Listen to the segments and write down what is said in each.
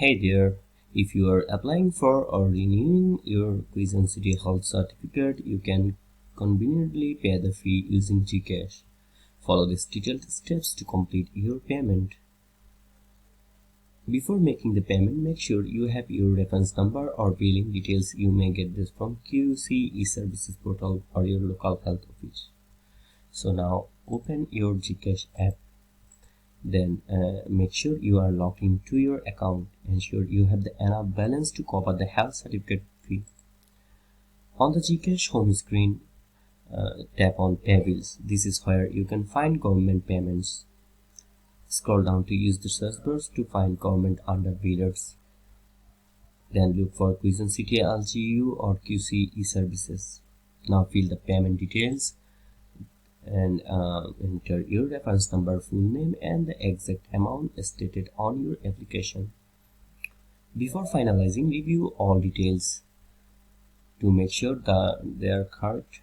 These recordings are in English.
Hey there, if you are applying for or renewing your Quezon City Health Certificate, you can conveniently pay the fee using GCash. Follow these detailed steps to complete your payment. Before making the payment, make sure you have your reference number or billing details. You may get this from QC e-services portal or your local health office. So now open your GCash app. Then make sure you are logged into your account. Ensure you have the enough balance to cover the health certificate fee. On the GCash home screen, tap on Pay Bills. This is where you can find government payments. Scroll down to use the search bar to find government under billers. Then look for Quezon City LGU or QC e-services. Now fill the payment details and enter your reference number, full name, and the exact amount stated on your application. Before finalizing, review all details to make sure that they are correct.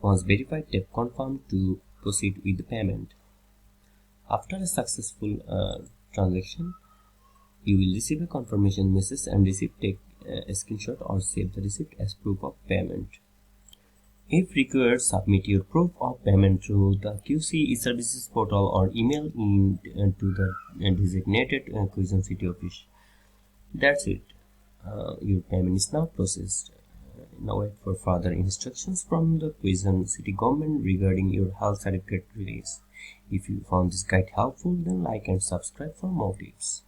Once verified, tap confirm to proceed with the payment. After a successful transaction, you will receive a confirmation message and receipt. Take a screenshot or save the receipt as proof of payment. If required, submit your proof of payment through the QC e-services portal or email to the designated Quezon City office. That's it. Your payment is now processed. Now wait for further instructions from the Quezon City government regarding your health certificate release. If you found this guide helpful, then like and subscribe for more tips.